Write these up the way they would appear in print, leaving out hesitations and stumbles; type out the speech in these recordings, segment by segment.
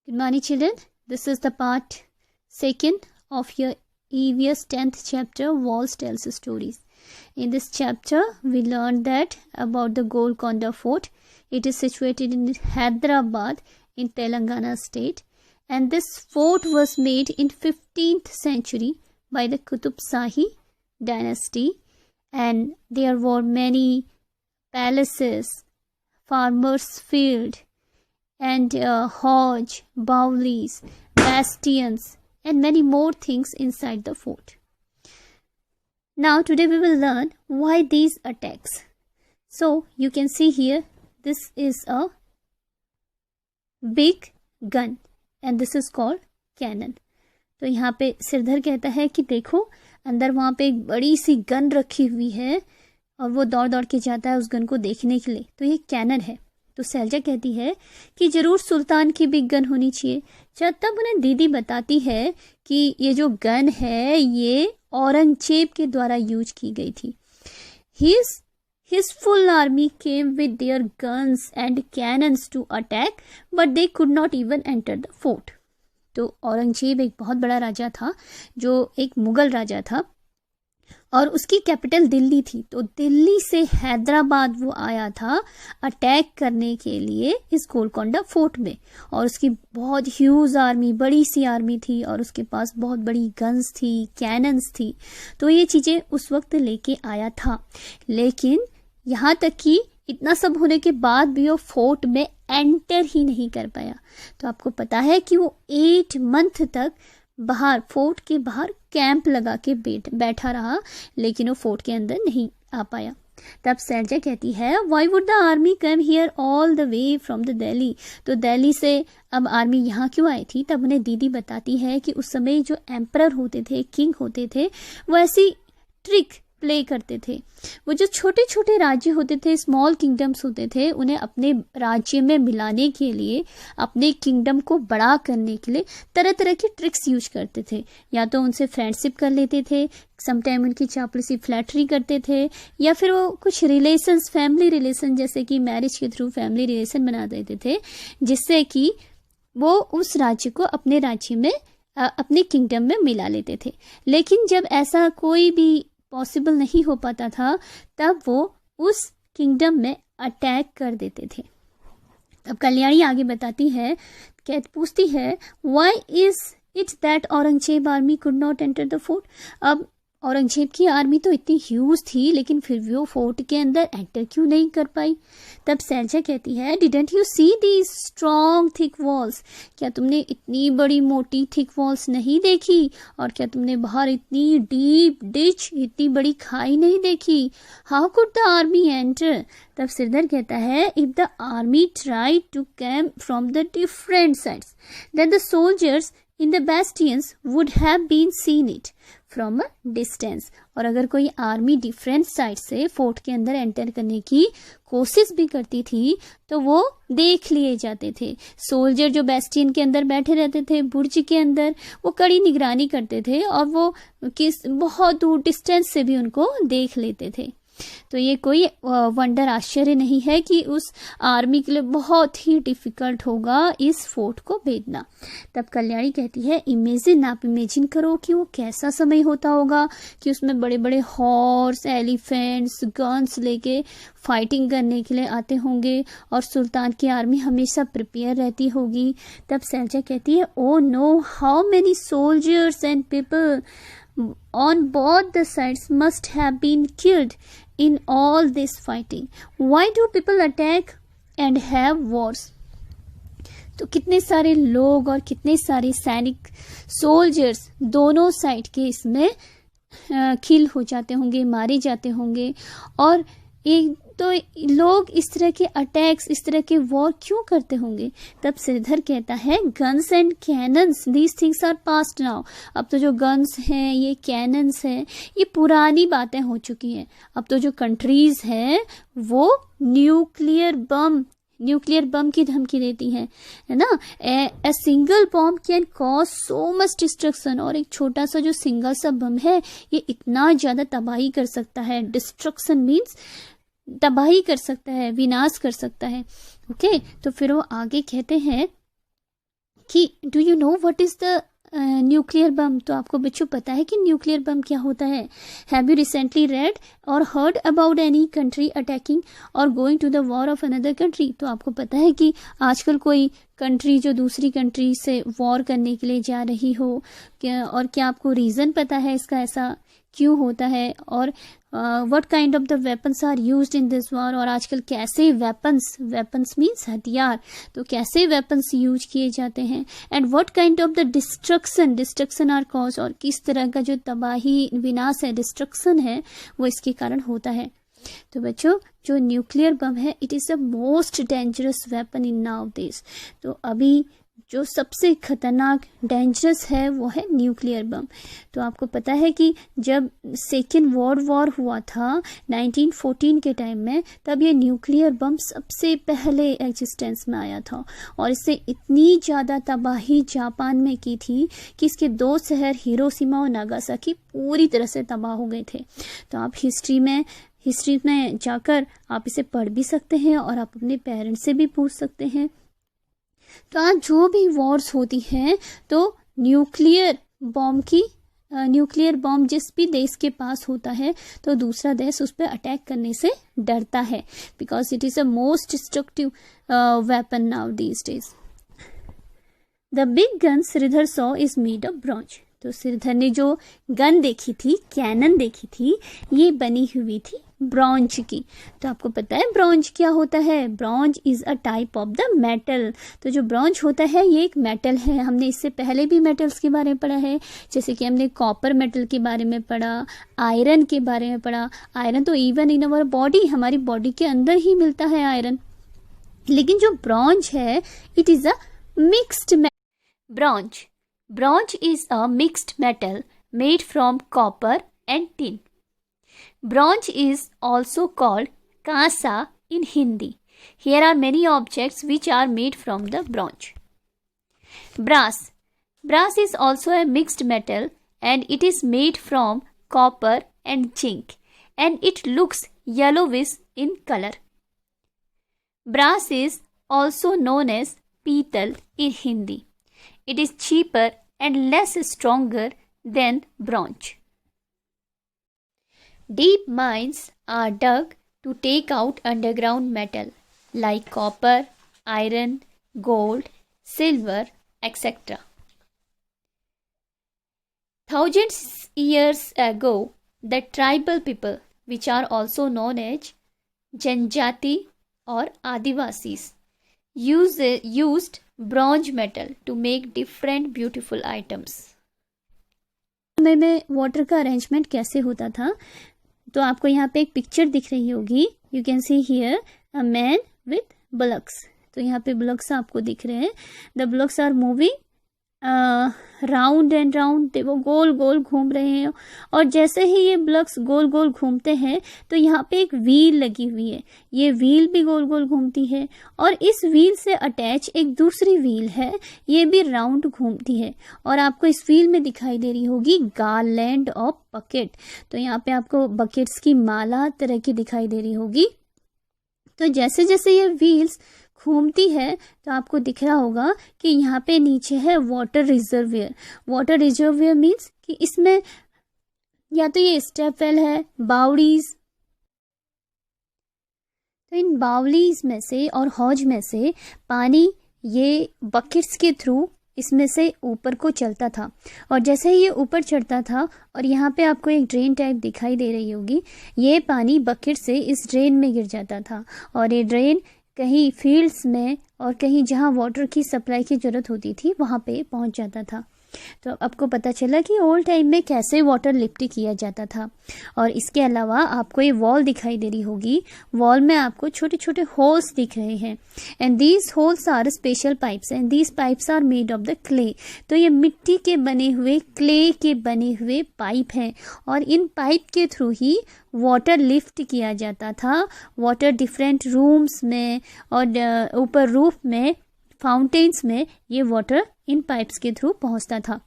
Good morning, children. This is the part 2nd of your EVS 10th chapter, Walls Tells Stories. In this chapter, we learned that about the Golconda Fort. It is situated in Hyderabad in Telangana state, and this fort was made in 15th century by the Qutub Shahi dynasty, and there were many palaces, farmers' field, and Hodge, Bowleys, bastions, and many more things inside the fort. Now today we will learn why these attacks. So you can see here, this is a big gun and this is called cannon. तो यहाँ पे सिरधर कहता है कि देखो अंदर वहाँ पे एक बड़ी सी गन रखी हुई है और वो दौड़ दौड़ के जाता है उस गन को देखने के लिए, तो ये कैनन है। तो सैलजा कहती है कि जरूर सुल्तान की बिग गन होनी चाहिए। तब उन्हें दीदी बताती है कि ये जो गन है ये औरंगजेब के द्वारा यूज की गई थी। His full army came with their guns and cannons to attack, but they could not even enter the fort. तो औरंगजेब एक बहुत बड़ा राजा था जो एक मुगल राजा था और उसकी कैपिटल दिल्ली थी। तो दिल्ली से हैदराबाद वो आया था अटैक करने के लिए इस गोलकोंडा फोर्ट में, और उसकी बहुत ह्यूज आर्मी, बड़ी सी आर्मी थी और उसके पास बहुत बड़ी गन्स थी, कैनन्स थी। तो ये चीजें उस वक्त लेके आया था, लेकिन यहाँ तक कि इतना सब होने के बाद भी वो फोर्ट में एंटर ही नहीं कर पाया। तो आपको पता है कि वो 8 मंथ तक बाहर, फोर्ट के बाहर कैंप लगा के बैठा रहा, लेकिन वो फोर्ट के अंदर नहीं आ पाया। तब सैलजा कहती है why would the army come here all the way from the Delhi. तो दिल्ली से अब आर्मी यहाँ क्यों आई थी। तब उन्हें दीदी बताती है कि उस समय जो एम्परर होते थे, किंग होते थे, वो ऐसी ट्रिक प्ले करते थे। वो जो छोटे छोटे राज्य होते थे, स्मॉल किंगडम्स होते थे, उन्हें अपने राज्य में मिलाने के लिए, अपने किंगडम को बड़ा करने के लिए तरह तरह की ट्रिक्स यूज करते थे। या तो उनसे फ्रेंडशिप कर लेते थे, समटाइम उनकी चापलूसी, फ्लैटरी करते थे, या फिर वो कुछ रिलेशंस, फैमिली रिलेशन जैसे कि मैरिज के थ्रू फैमिली रिलेशन बना देते थे, जिससे कि वो उस राज्य को अपने राज्य में, अपने किंगडम में मिला लेते थे। लेकिन जब ऐसा कोई भी पॉसिबल नहीं हो पाता था, तब वो उस किंगडम में अटैक कर देते थे। तब कल्याणी आगे बताती है, पूछती है why is it that Aurangzeb army could not enter the fort. अब औरंगजेब की आर्मी तो इतनी ह्यूज थी, लेकिन फिर भी वो फोर्ट के अंदर एंटर क्यों नहीं कर पाई। तब सैलजा कहती है didn't you see the strong thick walls. क्या तुमने इतनी बड़ी मोटी थिक वॉल्स नहीं देखी, और क्या तुमने बाहर इतनी डीप डिच, इतनी बड़ी खाई नहीं देखी। How could the army enter. तब सिरधर कहता है if the army try to come from the different sides then the soldiers in the bastions would have been seen it from a distance. और अगर कोई आर्मी डिफरेंट साइड से fort के अंदर enter करने की कोशिश भी करती थी तो वो देख लिए जाते थे। सोल्जर जो बेस्टियन के अंदर बैठे रहते थे, बुर्ज के अंदर, वो कड़ी निगरानी करते थे और वो बहुत दूर डिस्टेंस से भी उनको देख लेते थे। तो ये कोई वंडर, आश्चर्य नहीं है कि उस आर्मी के लिए बहुत ही डिफिकल्ट होगा इस फोर्ट को भेजना। तब कल्याणी कहती है इमेजिन, आप इमेजिन करो कि वो कैसा समय होता होगा कि उसमें बड़े बड़े हॉर्स, एलिफेंट्स, गन्स लेके फाइटिंग करने के लिए आते होंगे और सुल्तान की आर्मी हमेशा प्रिपेयर रहती होगी। तब सैलजा कहती है oh no, how many soldiers and people on both the sides must have been killed in all this fighting. Why do people attack and have wars? तो कितने सारे लोग और कितने सारे सैनिक, सोल्जर्स दोनों साइड के इसमें किल हो जाते होंगे, मारे जाते होंगे। और एक तो लोग इस तरह के अटैक्स, इस तरह के वॉर क्यों करते होंगे। तब सिरधर कहता है guns and cannons these things are past now. अब तो जो गन्स हैं, ये कैनन्स हैं, ये पुरानी बातें हो चुकी हैं। अब तो जो कंट्रीज हैं वो न्यूक्लियर बम की धमकी देती है ना। A single bomb can cause so much destruction. और एक छोटा सा जो सिंगल सा बम है ये इतना ज्यादा तबाही कर सकता है। डिस्ट्रक्शन मीन्स तबाही कर सकता है, विनाश कर सकता है। ओके, तो फिर वो आगे कहते हैं कि do you know what is the nuclear bomb. तो आपको बच्चों पता है कि न्यूक्लियर बम क्या होता है। Have you recently read or heard about any country attacking or going to the war of another country. तो आपको पता है कि आजकल कोई कंट्री जो दूसरी कंट्री से वॉर करने के लिए जा रही हो, और क्या आपको रीज़न पता है इसका, ऐसा क्यों होता है, और what kind of the weapons are used in this war. और आजकल कैसे वेपन्स मीन्स हथियार, तो कैसे वेपन्स यूज किए जाते हैं। And what kind of the destruction are cause, और किस तरह का जो तबाही विनाश है, डिस्ट्रक्शन है, वो इसके कारण होता है। तो बच्चों जो न्यूक्लियर बम है it is the most dangerous weapon in now days. तो अभी जो सबसे खतरनाक डेंजरस है वो है न्यूक्लियर बम। तो आपको पता है कि जब सेकेंड वर्ल्ड वॉर हुआ था 1914 के टाइम में, तब ये न्यूक्लियर बम सबसे पहले एग्जिस्टेंस में आया था, और इससे इतनी ज़्यादा तबाही जापान में की थी कि इसके 2 शहर हिरोशिमा और नागासाकी पूरी तरह से तबाह हो गए थे। तो आप हिस्ट्री में जाकर आप इसे पढ़ भी सकते हैं और आप अपने पेरेंट्स से भी पूछ सकते हैं। तो आज जो भी वॉर्स होती हैं तो न्यूक्लियर बॉम्ब जिस भी देश के पास होता है तो दूसरा देश उस पर अटैक करने से डरता है, because it is a most destructive weapon now these days. The big gun Shridhar saw is made of bronze. तो श्रीधर ने जो गन देखी थी, कैनन देखी थी, ये बनी हुई थी ब्रॉन्ज की। तो आपको पता है ब्रॉन्ज क्या होता है। Bronze is a type of the metal. तो जो ब्रॉन्ज होता है ये एक मेटल है। हमने इससे पहले भी मेटल्स के बारे में पढ़ा है, जैसे कि हमने कॉपर मेटल के बारे में पढ़ा, आयरन के बारे में पढ़ा। आयरन तो इवन इन अवर बॉडी, हमारी बॉडी के अंदर ही मिलता है आयरन। लेकिन जो ब्रॉन्ज है it is a mixed Bronze is a mixed metal made from copper and tin. Bronze is also called kasa in Hindi. Here are many objects which are made from the bronze. Brass is also a mixed metal and it is made from copper and zinc, and it looks yellowish in color. Brass is also known as petal in Hindi. It is cheaper and less stronger than bronze. Deep mines are dug to take out underground metal like copper, iron, gold, silver, etc. Thousands years ago, the tribal people, which are also known as Janjati or Adivasis, used bronze metal to make different beautiful items. में water का arrangement कैसे होता था, तो आपको यहाँ पे एक पिक्चर दिख रही होगी। You can see here a man with bullocks. तो यहाँ पे बुलक्स आपको दिख रहे हैं। The bullocks are moving round and round, वो गोल गोल घूम रहे हैं। और जैसे ही ये बुलक्स गोल गोल घूमते हैं तो यहाँ पे एक व्हील लगी हुई है, ये व्हील भी गोल गोल घूमती है। और इस व्हील से अटैच एक दूसरी व्हील है, ये भी राउंड घूमती है। और आपको इस व्हील में दिखाई दे रही होगी गारलैंड ऑफ बकेट। तो यहाँ पे आपको बकेट्स की माला तरह की दिखाई दे रही होगी। तो जैसे जैसे ये व्हील्स घूमती है तो आपको दिख रहा होगा कि यहाँ पे नीचे है water reservoir. Water reservoir means कि इसमें या तो ये स्टेप वेल है, बावड़ीज। तो इन बावलीज में से और हौज में से पानी ये बकेट्स के थ्रू इसमें से ऊपर को चलता था। और जैसे ही ये ऊपर चढ़ता था, और यहाँ पे आपको एक ड्रेन टाइप दिखाई दे रही होगी, ये पानी बकेट से इस ड्रेन में गिर जाता था। और ये ड्रेन कहीं फील्ड्स में और कहीं जहाँ वाटर की सप्लाई की ज़रूरत होती थी वहाँ पे पहुँच जाता था। तो आपको पता चला कि ओल्ड टाइम में कैसे वाटर लिफ्ट किया जाता था। और इसके अलावा आपको ये वॉल दिखाई दे रही होगी, वॉल में आपको छोटे छोटे होल्स दिख रहे हैं। And these holes are special pipes and these pipes are made of the clay. तो ये मिट्टी के बने हुए, क्ले के बने हुए पाइप हैं, और इन पाइप के थ्रू ही वाटर लिफ्ट किया जाता था। वाटर डिफरेंट रूम्स में और ऊपर रूफ में, फाउंटेन्स में ये वाटर इन पाइप्स के थ्रू पहुंचता था।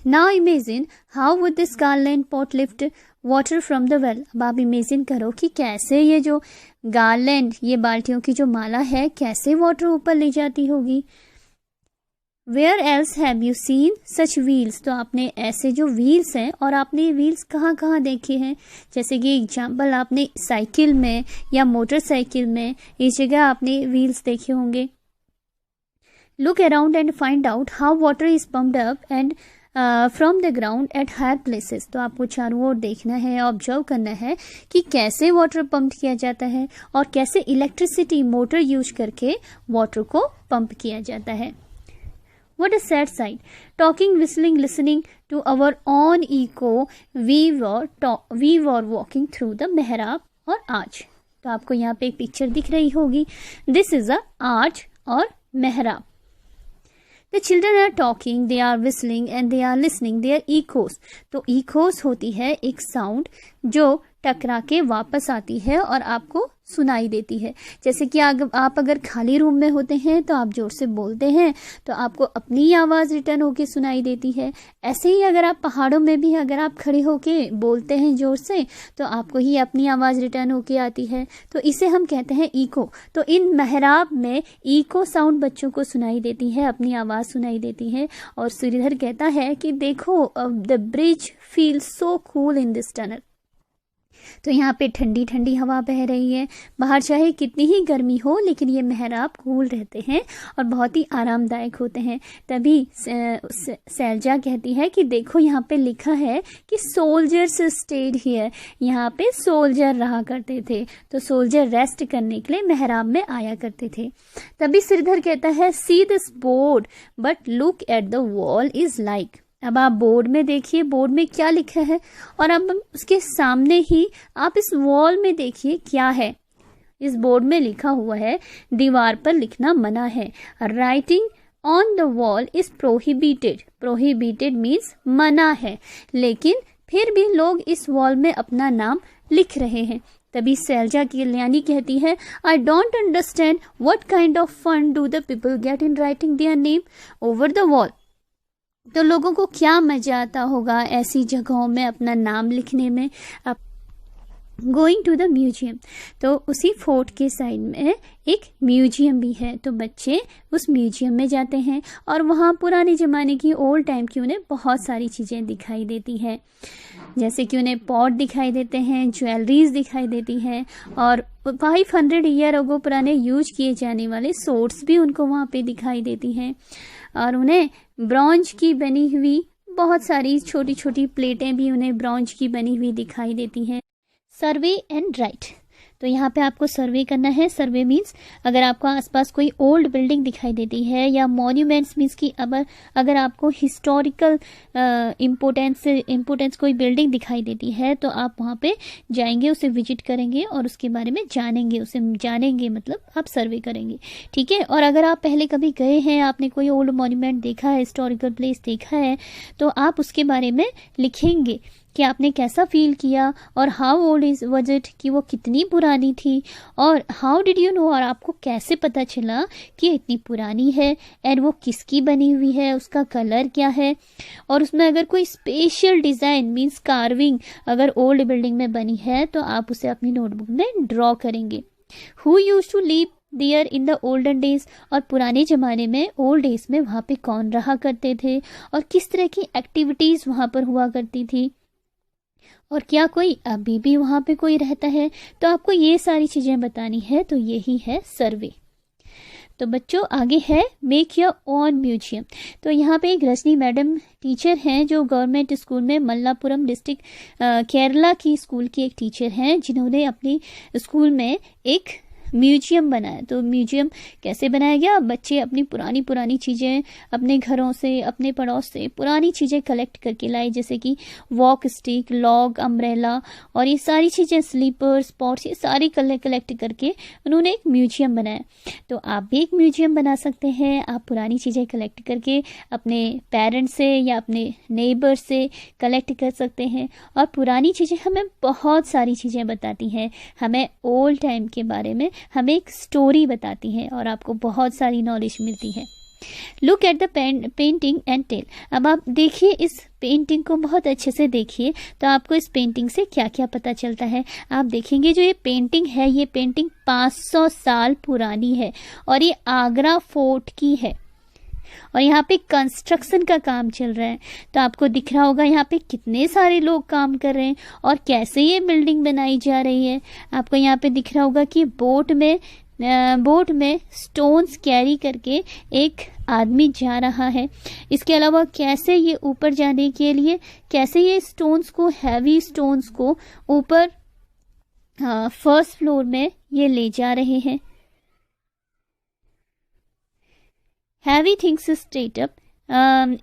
Now imagine how would this garland pot lift water from the well. अब आप इमेजिन करो कि कैसे ये जो गार्लैंड, ये बाल्टियों की जो माला है, कैसे वाटर ऊपर ले जाती होगी। Where else have you seen such wheels. तो आपने ऐसे जो व्हील्स हैं, और आपने ये व्हील्स कहाँ कहाँ देखे हैं, जैसे कि एग्जाम्पल आपने साइकिल में या मोटरसाइकिल में, इस जगह आपने व्हील्स देखे होंगे। Look around and find out how water is pumped up and from the ground at higher places. तो आपको चारों ओर देखना है, ऑब्जर्व करना है कि कैसे वाटर पंप किया जाता है और कैसे इलेक्ट्रिसिटी मोटर यूज करके वाटर को पंप किया जाता है। What a sad sight. Talking, whistling, listening to our own echo, we were walking through the मेहराब और आर्च। तो आपको यहाँ पे एक पिक्चर दिख रही होगी। This is a arch और मेहराब। The children are talking, they are whistling and they are listening their echoes। तो echoes होती है एक साउंड जो टकरा के वापस आती है और आपको सुनाई देती है। जैसे कि आप अगर खाली रूम में होते हैं तो आप जोर से बोलते हैं तो आपको अपनी आवाज़ रिटर्न होके सुनाई देती है। ऐसे ही अगर आप पहाड़ों में भी अगर आप खड़े होके बोलते हैं जोर से तो आपको ही अपनी आवाज़ रिटर्न होके आती है। तो इसे हम कहते हैं इको। तो इन मेहराब में इको साउंड बच्चों को सुनाई देती है, अपनी आवाज़ सुनाई देती है। और श्रीधर कहता है कि देखो, the bridge feel so cool in this tunnel. तो यहाँ पे ठंडी ठंडी हवा बह रही है। बाहर चाहे कितनी ही गर्मी हो, लेकिन ये मेहराब कूल रहते हैं और बहुत ही आरामदायक होते हैं। तभी सैलजा कहती है कि देखो यहाँ पे लिखा है कि सोल्जर्स स्टेड हियर। यहाँ पे सोल्जर रहा करते थे, तो सोल्जर रेस्ट करने के लिए मेहराब में आया करते थे। तभी श्रीधर कहता है see this board but look at the wall is like. अब आप बोर्ड में देखिए, बोर्ड में क्या लिखा है, और अब उसके सामने ही आप इस वॉल में देखिए क्या है। इस बोर्ड में लिखा हुआ है दीवार पर लिखना मना है। Writing on the wall is prohibited. Prohibited means मना है, लेकिन फिर भी लोग इस वॉल में अपना नाम लिख रहे हैं। तभी सैलजा कल्याणी कहती है I don't understand what kind of fun do the people get in writing their name over the wall. तो लोगों को क्या मजा आता होगा ऐसी जगहों में अपना नाम लिखने में। Going to the museum. तो उसी फोर्ट के साइड में एक म्यूजियम भी है, तो बच्चे उस म्यूजियम में जाते हैं और वहाँ पुराने ज़माने की ओल्ड टाइम की उन्हें बहुत सारी चीज़ें दिखाई देती हैं। जैसे कि उन्हें पॉट दिखाई देते हैं, ज्वेलरीज दिखाई देती हैं, और 500 ईयर अगो पुराने यूज किए जाने वाले सोर्ड्स भी उनको वहाँ पे दिखाई देती हैं। और उन्हें ब्रॉन्ज की बनी हुई बहुत सारी छोटी छोटी प्लेटें भी उन्हें ब्रॉन्ज की बनी हुई दिखाई देती हैं। Survey and right. तो यहाँ पे आपको सर्वे करना है। सर्वे मीन्स अगर आपको आसपास कोई ओल्ड बिल्डिंग दिखाई देती है, या मॉन्यूमेंट्स मीन्स कि अगर आपको हिस्टोरिकल इम्पोर्टेंस कोई बिल्डिंग दिखाई देती है तो आप वहाँ पे जाएंगे, उसे विजिट करेंगे और उसके बारे में जानेंगे। उसे जानेंगे मतलब आप सर्वे करेंगे, ठीक है। और अगर आप पहले कभी गए हैं, आपने कोई ओल्ड मॉन्यूमेंट देखा है, हिस्टोरिकल प्लेस देखा है, तो आप उसके बारे में लिखेंगे कि आपने कैसा फील किया, और how old is was it, कि वो कितनी पुरानी थी, और हाउ डिड यू नो, और आपको कैसे पता चला कि इतनी पुरानी है, एंड वो किसकी बनी हुई है, उसका कलर क्या है, और उसमें अगर कोई स्पेशल डिज़ाइन मीन्स कार्विंग अगर ओल्ड बिल्डिंग में बनी है तो आप उसे अपनी नोटबुक में ड्रॉ करेंगे। Who used to live there in the olden days, और पुराने ज़माने में ओल्ड डेज में वहाँ पे कौन रहा करते थे और किस तरह की एक्टिविटीज़ वहाँ पर हुआ करती थी, और क्या कोई अभी भी वहाँ पे कोई रहता है। तो आपको ये सारी चीज़ें बतानी है, तो यही है सर्वे। तो बच्चों आगे है मेक योर ओन म्यूजियम। तो यहाँ पे एक रजनी मैडम टीचर हैं जो गवर्नमेंट स्कूल में मल्लापुरम डिस्ट्रिक्ट केरला की स्कूल की एक टीचर हैं, जिन्होंने अपनी स्कूल में एक म्यूजियम बनाया। तो म्यूजियम कैसे बनाया गया, बच्चे अपनी पुरानी चीज़ें अपने घरों से, अपने पड़ोस से पुरानी चीज़ें कलेक्ट करके लाए, जैसे कि वॉक स्टिक, लॉग, अम्ब्रेला, और ये सारी चीज़ें, स्लीपर्स, पॉट्स, ये सारी कलेक्ट करके उन्होंने एक म्यूजियम बनाया। तो आप भी एक म्यूजियम बना सकते हैं। आप पुरानी चीज़ें कलेक्ट करके अपने पेरेंट्स से या अपने नेबर से कलेक्ट कर सकते हैं। और पुरानी चीज़ें हमें बहुत सारी चीज़ें बताती हैं, हमें ओल्ड टाइम के बारे में हमें एक स्टोरी बताती है और आपको बहुत सारी नॉलेज मिलती है। Look at the painting and tell. अब आप देखिए इस पेंटिंग को, बहुत अच्छे से देखिए, तो आपको इस पेंटिंग से क्या क्या पता चलता है। आप देखेंगे जो ये पेंटिंग है, ये पेंटिंग 500 साल पुरानी है और ये आगरा फोर्ट की है और यहाँ पे कंस्ट्रक्शन का काम चल रहा है। तो आपको दिख रहा होगा यहाँ पे कितने सारे लोग काम कर रहे हैं और कैसे ये बिल्डिंग बनाई जा रही है। आपको यहाँ पे दिख रहा होगा कि बोट में स्टोन्स कैरी करके एक आदमी जा रहा है। इसके अलावा कैसे ये ऊपर जाने के लिए, कैसे ये स्टोन्स को, हैवी स्टोन्स को ऊपर फर्स्ट फ्लोर में ये ले जा रहे हैं। Heavy things straight up,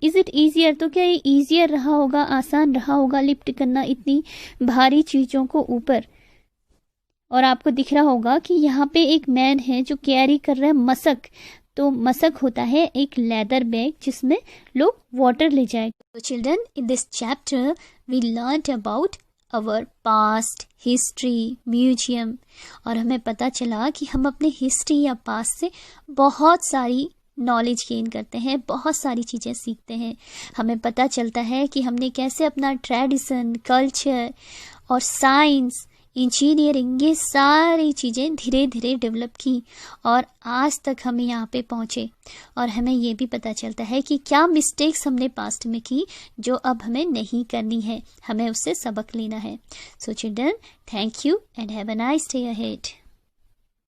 is it easier? तो क्या ये ईजियर रहा होगा, आसान रहा होगा लिफ्ट करना इतनी भारी चीज़ों को ऊपर? और आपको दिख रहा होगा कि यहाँ पे एक मैन है जो कैरी कर रहा है मशक। तो मशक होता है एक लेदर बैग जिसमें लोग वाटर ले जाए। तो children, in this chapter we learned about our past, history, museum, और हमें पता चला कि हम अपने हिस्ट्री या पास्ट से बहुत सारी नॉलेज गेन करते हैं, बहुत सारी चीज़ें सीखते हैं। हमें पता चलता है कि हमने कैसे अपना ट्रेडिशन, कल्चर और साइंस, इंजीनियरिंग, ये सारी चीज़ें धीरे धीरे डेवलप की और आज तक हम यहाँ पे पहुँचे। और हमें ये भी पता चलता है कि क्या मिस्टेक्स हमने पास्ट में की जो अब हमें नहीं करनी है, हमें उससे सबक लेना है। So children, thank you and have a nice day ahead.